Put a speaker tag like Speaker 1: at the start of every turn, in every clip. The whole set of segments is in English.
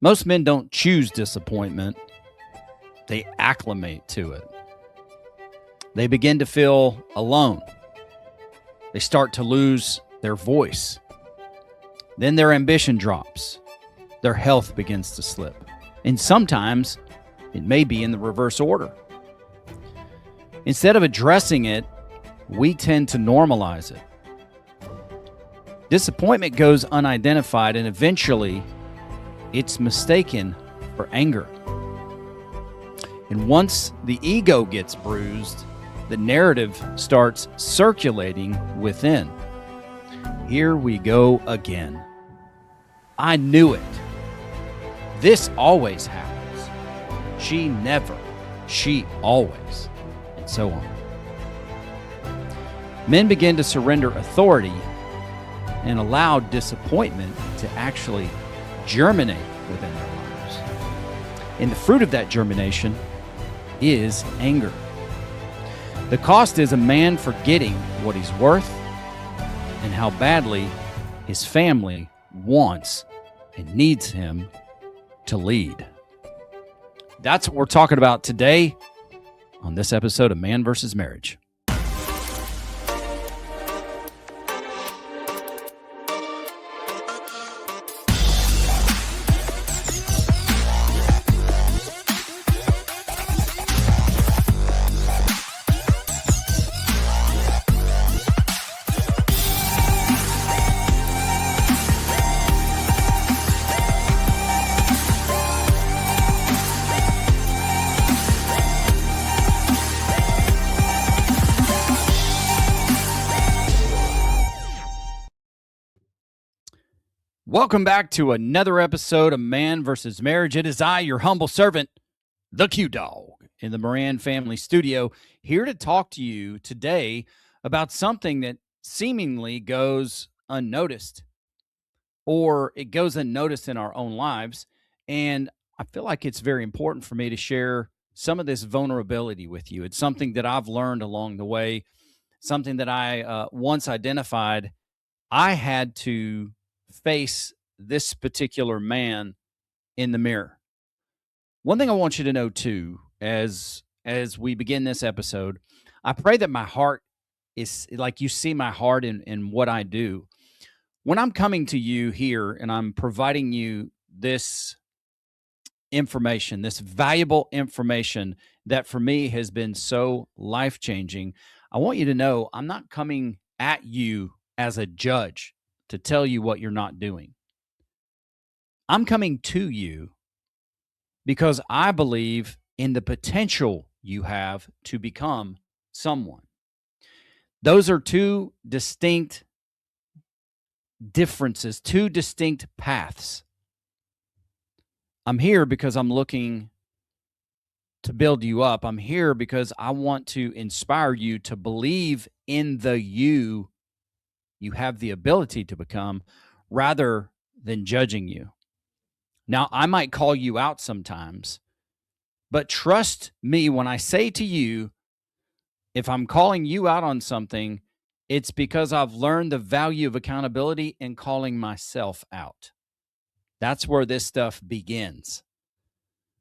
Speaker 1: Most men don't choose disappointment. They acclimate to it. They begin to feel alone. They start to lose their voice. Then their ambition drops. Their health begins to slip. And sometimes it may be in the reverse order. Instead of addressing it, we tend to normalize it. Disappointment goes unidentified, and eventually it's mistaken for anger. And once the ego gets bruised, the narrative starts circulating within. Here we go again. I knew it. This always happens. She never. She always. And so on. Men begin to surrender authority and allow disappointment to actually germinate within their lives. And the fruit of that germination is anger. The cost is a man forgetting what he's worth and how badly his family wants and needs him to lead. That's what we're talking about today on this episode of Man vs. Marriage. Welcome back to another episode of Man vs. Marriage. It is I, your humble servant, the Q-Dog, in the Moran family studio, here to talk to you today about something that seemingly goes unnoticed, or it goes unnoticed in our own lives. And I feel like it's very important for me to share some of this vulnerability with you. It's something that I've learned along the way, something that I once identified. I had to face this particular man in the mirror. One thing I want you to know too, as we begin this episode, I pray that my heart is like you see my heart in what I do. When I'm coming to you here and I'm providing you this information, this valuable information that for me has been so life-changing, I want you to know I'm not coming at you as a judge to tell you what you're not doing. I'm coming to you because I believe in the potential you have to become someone. Those are two distinct differences, two distinct paths. I'm here because I'm looking to build you up. I'm here because I want to inspire you to believe in the you have the ability to become, rather than judging you. Now, I might call you out sometimes, but trust me when I say to you, if I'm calling you out on something, it's because I've learned the value of accountability and calling myself out. That's where this stuff begins.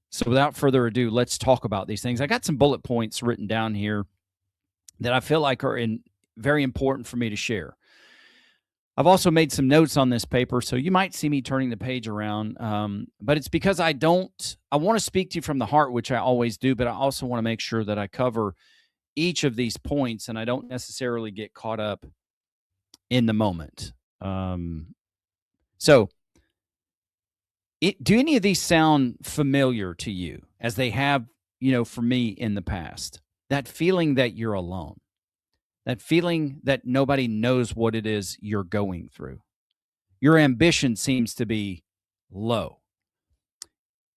Speaker 1: So without further ado, let's talk about these things. I got some bullet points written down here that I feel like are very important for me to share. I've also made some notes on this paper, so you might see me turning the page around, but it's because I want to speak to you from the heart, which I always do, but I also want to make sure that I cover each of these points and I don't necessarily get caught up in the moment. Do any of these sound familiar to you as they have, for me in the past? That feeling that you're alone. That feeling that nobody knows what it is you're going through. Your ambition seems to be low.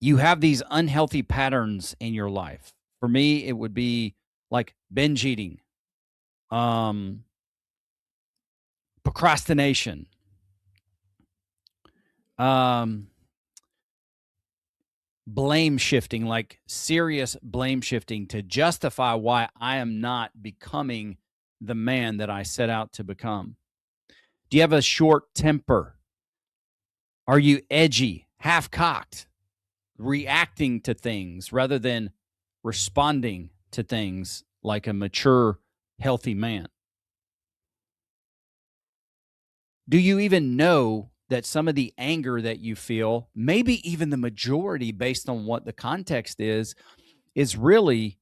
Speaker 1: You have these unhealthy patterns in your life. For me, it would be like binge eating, procrastination, blame shifting, like serious blame shifting to justify why I am not becoming the man that I set out to become. Do you have a short temper? Are you edgy, half-cocked? reacting to things rather than responding to things like a mature, healthy man? Do you even know that some of the anger that you feel, maybe even the majority based on what the context is really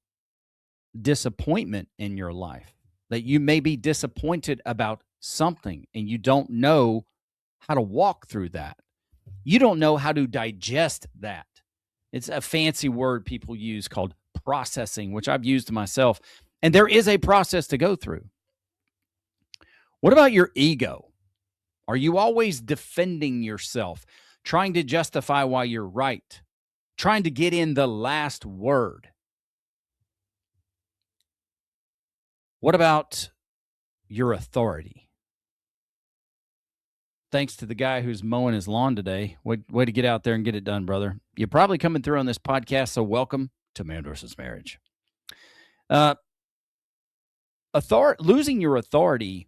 Speaker 1: disappointment in your life? That you may be disappointed about something and you don't know how to walk through that. You don't know how to digest that. It's a fancy word people use called processing, which I've used myself. And there is a process to go through. What about your ego? Are you always defending yourself, trying to justify why you're right, trying to get in the last word? What about your authority? Thanks to the guy who's mowing his lawn today. Way to get out there and get it done, brother. You're probably coming through on this podcast, so welcome to Man versus Marriage. Losing your authority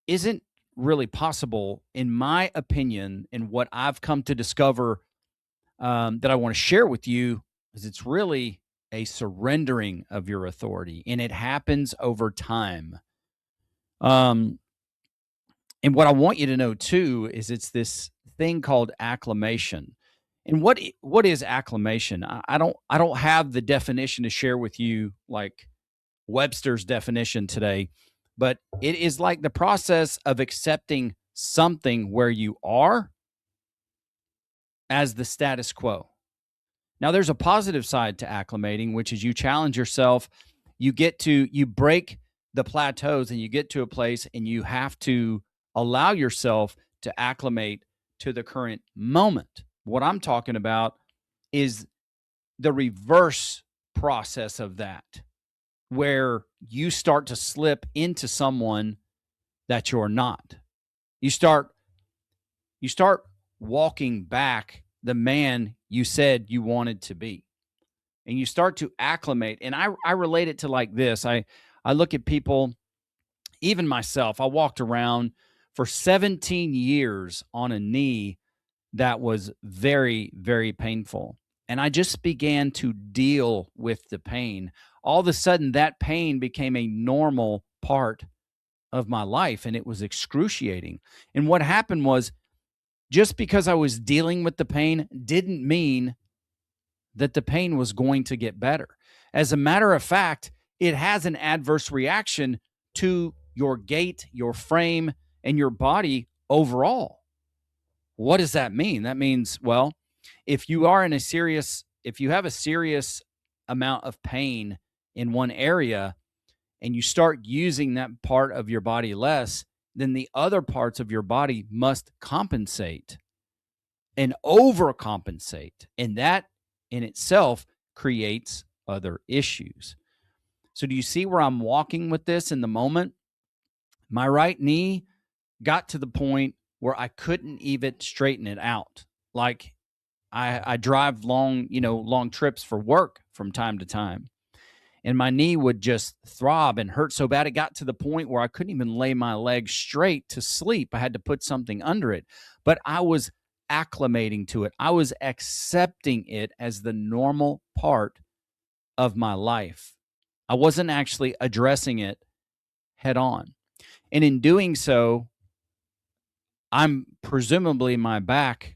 Speaker 1: isn't really possible, in my opinion, and what I've come to discover that I want to share with you is it's really a surrendering of your authority, and it happens over time. And what I want you to know too is it's this thing called acclimation. And what is acclimation? I don't have the definition to share with you like Webster's definition today, but it is like the process of accepting something where you are as the status quo. Now, there's a positive side to acclimating, which is you challenge yourself, you break the plateaus and you get to a place and you have to allow yourself to acclimate to the current moment. What I'm talking about is the reverse process of that, where you start to slip into someone that you're not. You start walking back the man you said you wanted to be. And you start to acclimate. And I relate it to like this. I look at people, even myself, I walked around for 17 years on a knee that was very, very painful. And I just began to deal with the pain. All of a sudden, that pain became a normal part of my life, and it was excruciating. And what happened was, just because I was dealing with the pain didn't mean that the pain was going to get better. As a matter of fact, it has an adverse reaction to your gait, your frame, and your body overall. What does that mean? That means, well, if you have a serious amount of pain in one area and you start using that part of your body less, then the other parts of your body must compensate and overcompensate. And that in itself creates other issues. So do you see where I'm walking with this in the moment? My right knee got to the point where I couldn't even straighten it out. Like I drive long trips for work from time to time. And my knee would just throb and hurt so bad it got to the point where I couldn't even lay my leg straight to sleep. I had to put something under it. But I was acclimating to it. I was accepting it as the normal part of my life. I wasn't actually addressing it head on. And in doing so, presumably my back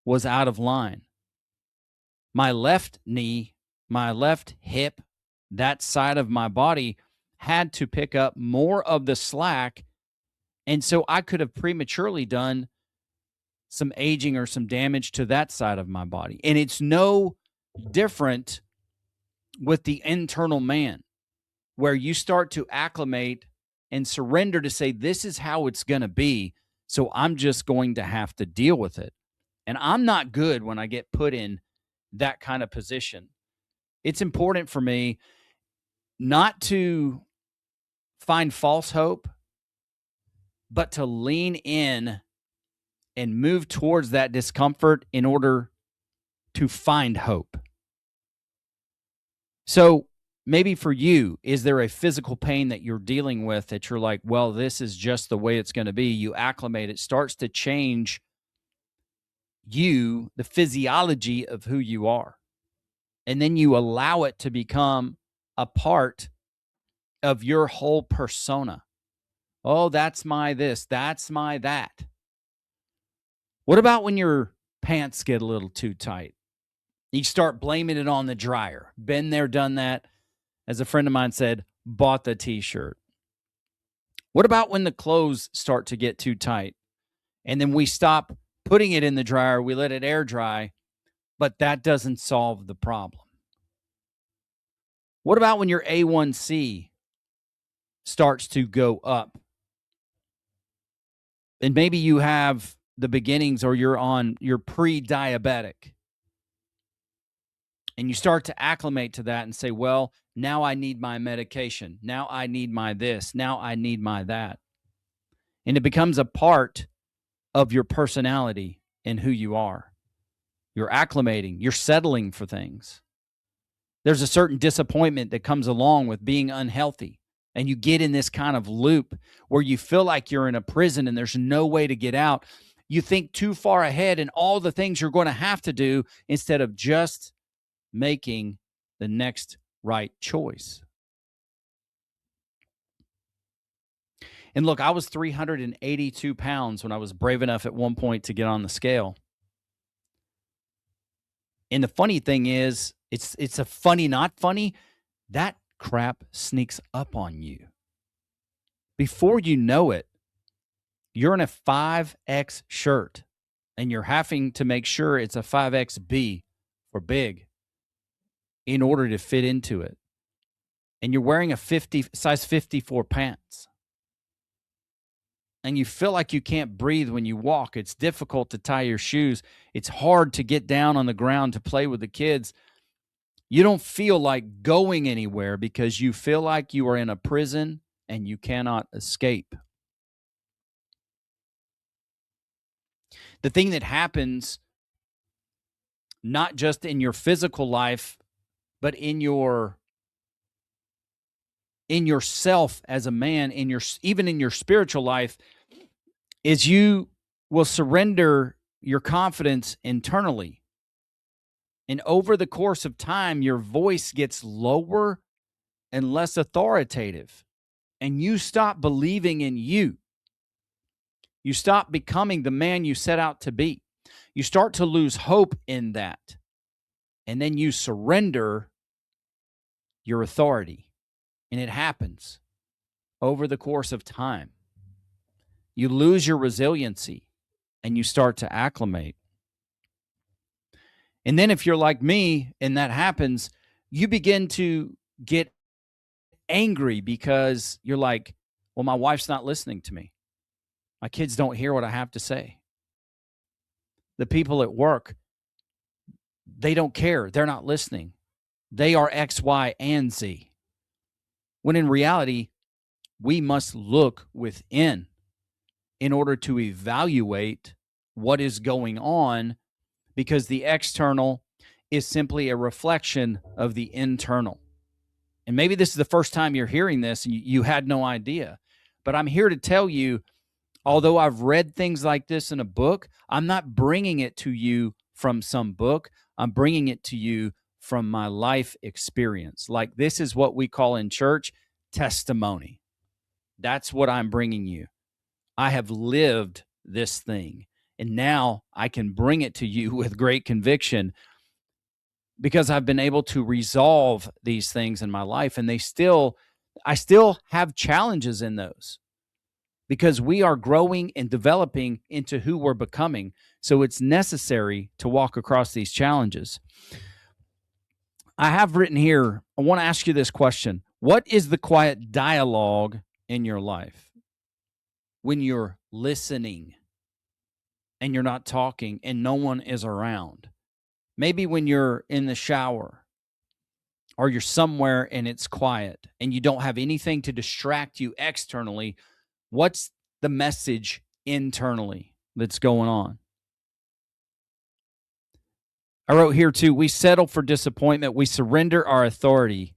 Speaker 1: was out of line. My left knee, my left hip, that side of my body had to pick up more of the slack. And so I could have prematurely done some aging or some damage to that side of my body. And it's no different with the internal man, where you start to acclimate and surrender to say, this is how it's going to be. So I'm just going to have to deal with it. And I'm not good when I get put in that kind of position. It's important for me not to find false hope, but to lean in and move towards that discomfort in order to find hope. So maybe for you, is there a physical pain that you're dealing with that you're like, well, this is just the way it's going to be? You acclimate, it starts to change you, the physiology of who you are. And then you allow it to become a part of your whole persona. Oh, that's my this, that's my that. What about when your pants get a little too tight? You start blaming it on the dryer. Been there, done that. As a friend of mine said, bought the t-shirt. What about when the clothes start to get too tight and then we stop putting it in the dryer, we let it air dry, but that doesn't solve the problem? What about when your A1C starts to go up and maybe you have the beginnings or you're pre-diabetic and you start to acclimate to that and say, well, now I need my medication. Now I need my this. Now I need my that. And it becomes a part of your personality and who you are. You're acclimating, you're settling for things. There's a certain disappointment that comes along with being unhealthy. And you get in this kind of loop where you feel like you're in a prison and there's no way to get out. You think too far ahead and all the things you're going to have to do instead of just making the next right choice. And look, I was 382 pounds when I was brave enough at one point to get on the scale. And the funny thing is, it's a funny, not funny. That crap sneaks up on you. Before you know it, you're in a 5X shirt and you're having to make sure it's a 5XB for big in order to fit into it. And you're wearing a size 54 pants. And you feel like you can't breathe when you walk. It's difficult to tie your shoes. It's hard to get down on the ground to play with the kids. You don't feel like going anywhere because you feel like you are in a prison and you cannot escape. The thing that happens, not just in your physical life, but in yourself as a man, even in your spiritual life, is you will surrender your confidence internally. And over the course of time, your voice gets lower and less authoritative. And you stop believing in you. You stop becoming the man you set out to be. You start to lose hope in that. And then you surrender your authority. And it happens over the course of time. You lose your resiliency and you start to acclimate. And then if you're like me and that happens, you begin to get angry because you're like, well, my wife's not listening to me. My kids don't hear what I have to say. The people at work, they don't care. They're not listening. They are X, Y, and Z. When in reality, we must look within in order to evaluate what is going on, because the external is simply a reflection of the internal. And maybe this is the first time you're hearing this and you had no idea, but I'm here to tell you, although I've read things like this in a book, I'm not bringing it to you from some book. I'm bringing it to you from my life experience. Like, this is what we call in church testimony. That's what I'm bringing you. I have lived this thing, and now I can bring it to you with great conviction because I've been able to resolve these things in my life, and I still have challenges in those because we are growing and developing into who we're becoming. So it's necessary to walk across these challenges. I have written here, I want to ask you this question. What is the quiet dialogue in your life when you're listening and you're not talking and no one is around? Maybe when you're in the shower or you're somewhere and it's quiet and you don't have anything to distract you externally. What's the message internally that's going on? I wrote here too, we settle for disappointment. We surrender our authority.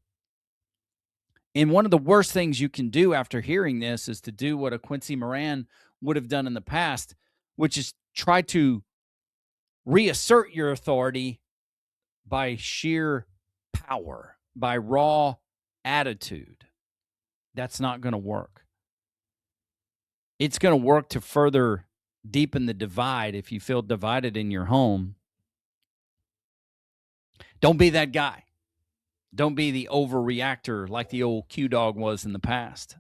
Speaker 1: And one of the worst things you can do after hearing this is to do what a Quincy Moran would have done in the past, which is try to reassert your authority by sheer power, by raw attitude. That's not going to work. It's going to work to further deepen the divide if you feel divided in your home. Don't be that guy. Don't be the overreactor like the old Q dog was in the past.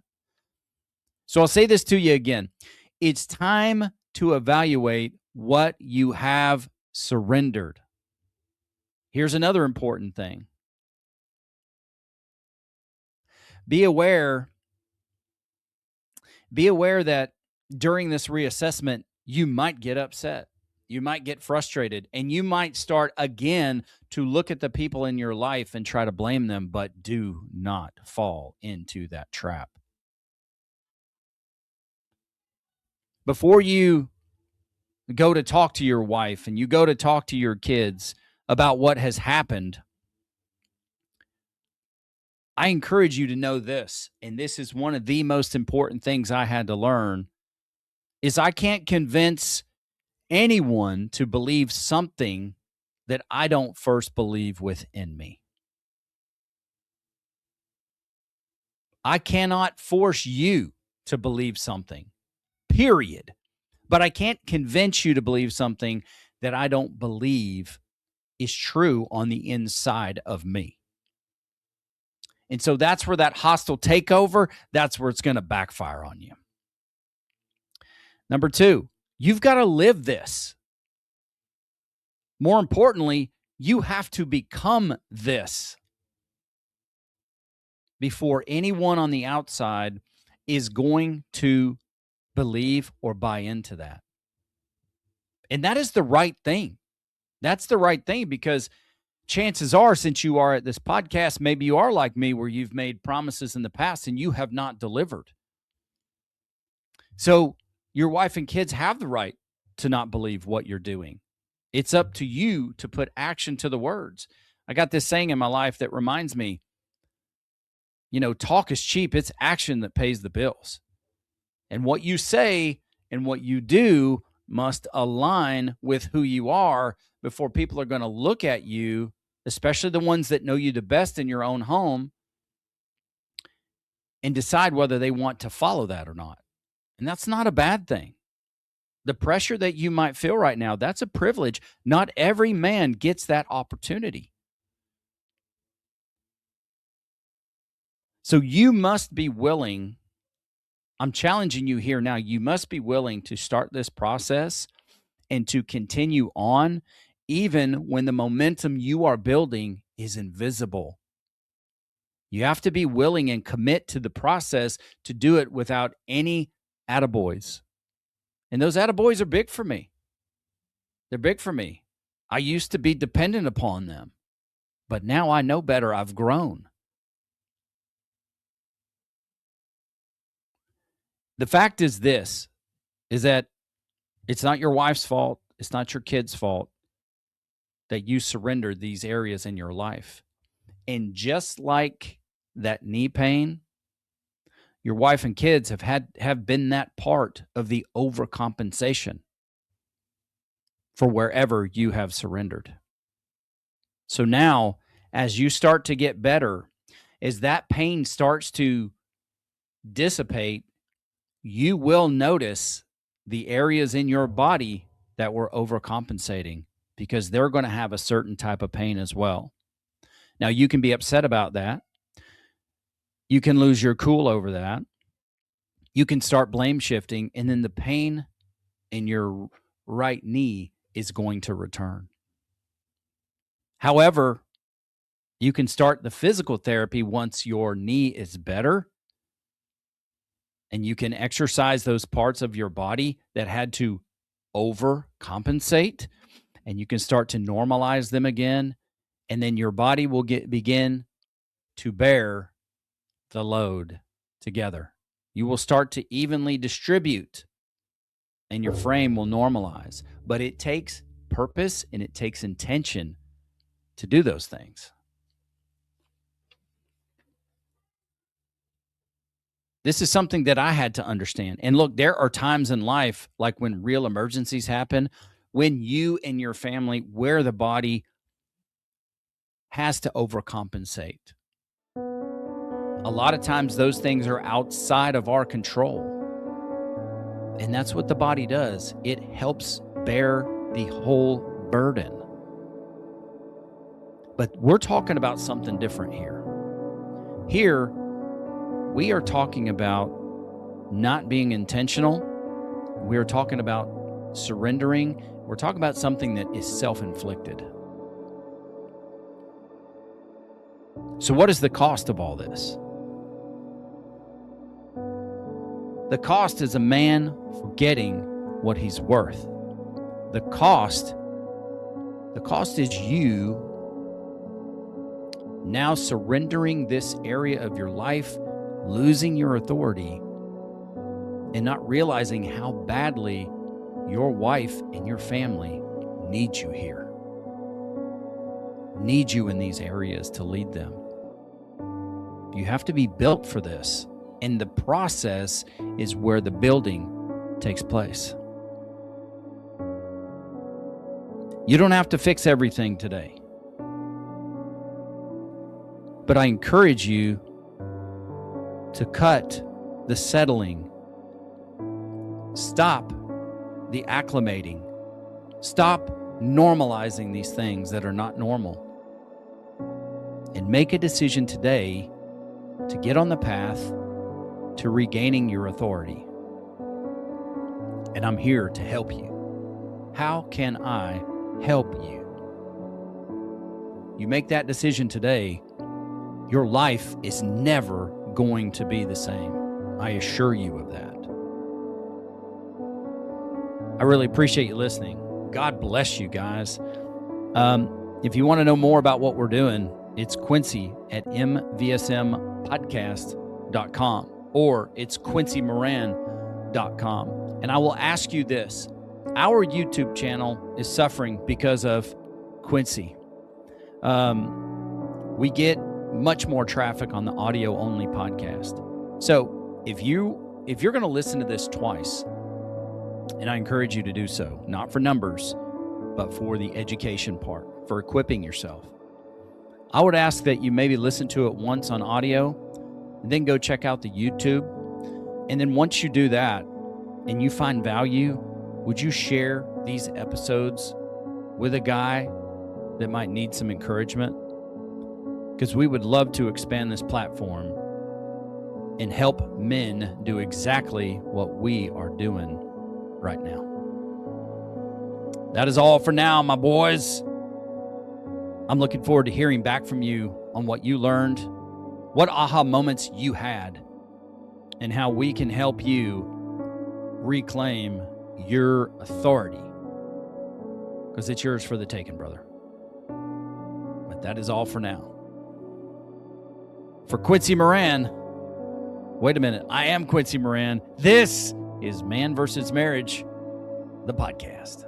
Speaker 1: So I'll say this to you again. It's time to evaluate what you have surrendered. Here's another important thing. Be aware that during this reassessment, you might get upset. You might get frustrated, and you might start again to look at the people in your life and try to blame them, but do not fall into that trap. Before you go to talk to your wife and you go to talk to your kids about what has happened, I encourage you to know this, and this is one of the most important things I had to learn, is I can't convince anyone to believe something that I don't first believe within me. I cannot force you to believe something, period. But I can't convince you to believe something that I don't believe is true on the inside of me. And so that's where that hostile takeover, that's where it's going to backfire on you. Number 2, you've got to live this. More importantly, you have to become this before anyone on the outside is going to believe or buy into that. And that is the right thing. That's the right thing, because chances are, since you are at this podcast, maybe you are like me where you've made promises in the past and you have not delivered. So your wife and kids have the right to not believe what you're doing. It's up to you to put action to the words. I got this saying in my life that reminds me, talk is cheap. It's action that pays the bills. And what you say and what you do must align with who you are before people are going to look at you, especially the ones that know you the best in your own home, and decide whether they want to follow that or not. And that's not a bad thing. The pressure that you might feel right now, that's a privilege. Not every man gets that opportunity. So you must be willing. I'm challenging you here now. You must be willing to start this process and to continue on, even when the momentum you are building is invisible. You have to be willing and commit to the process to do it without any attaboys. And those attaboys are big for me. They're big for me. I used to be dependent upon them, but now I know better. I've grown. The fact is this, is that it's not your wife's fault. It's not your kid's fault that you surrendered these areas in your life. And just like that knee pain, your wife and kids have been that part of the overcompensation for wherever you have surrendered. So now, as you start to get better, as that pain starts to dissipate, you will notice the areas in your body that were overcompensating, because they're going to have a certain type of pain as well. Now, you can be upset about that. You can lose your cool over that. You can start blame shifting, and then the pain in your right knee is going to return. However, you can start the physical therapy once your knee is better, and you can exercise those parts of your body that had to overcompensate, and you can start to normalize them again, and then your body will begin to bear the load together. You will start to evenly distribute, and your frame will normalize. But it takes purpose and it takes intention to do those things. This is something that I had to understand. And look, there are times in life, like when real emergencies happen, when you and your family, where the body has to overcompensate. A lot of times those things are outside of our control. And that's what the body does. It helps bear the whole burden. But we're talking about something different here. Here, we are talking about not being intentional. We are talking about surrendering. We're talking about something that is self-inflicted. So what is the cost of all this? The cost is a man forgetting what he's worth. The cost is you now surrendering this area of your life, losing your authority, and not realizing how badly your wife and your family need you here. Need you in these areas to lead them. You have to be built for this. And the process is where the building takes place. You don't have to fix everything today. But I encourage you to cut the settling. Stop the acclimating. Stop normalizing these things that are not normal. And make a decision today to get on the path to regaining your authority. And I'm here to help you. How can I help you? You make that decision today, your life is never going to be the same. I assure you of that. I really appreciate you listening. God bless you guys. If you want to know more about what we're doing, it's Quincy at Manvsmarriagepodcast.com or it's QuincyMoran.com. And I will ask you this. Our YouTube channel is suffering because of Quincy. We get much more traffic on the audio-only podcast. So if you're going to listen to this twice, and I encourage you to do so, not for numbers, but for the education part, for equipping yourself, I would ask that you maybe listen to it once on audio, and then go check out the YouTube. And then once you do that, and you find value, would you share these episodes with a guy that might need some encouragement? Because we would love to expand this platform and help men do exactly what we are doing right now. That is all for now, my boys. I'm looking forward to hearing back from you on what you learned, what aha moments you had, and how we can help you reclaim your authority, because it's yours for the taking, brother. But that is all for now. For Quincy Moran, wait a minute, I am Quincy Moran. This is Man vs. Marriage, the podcast.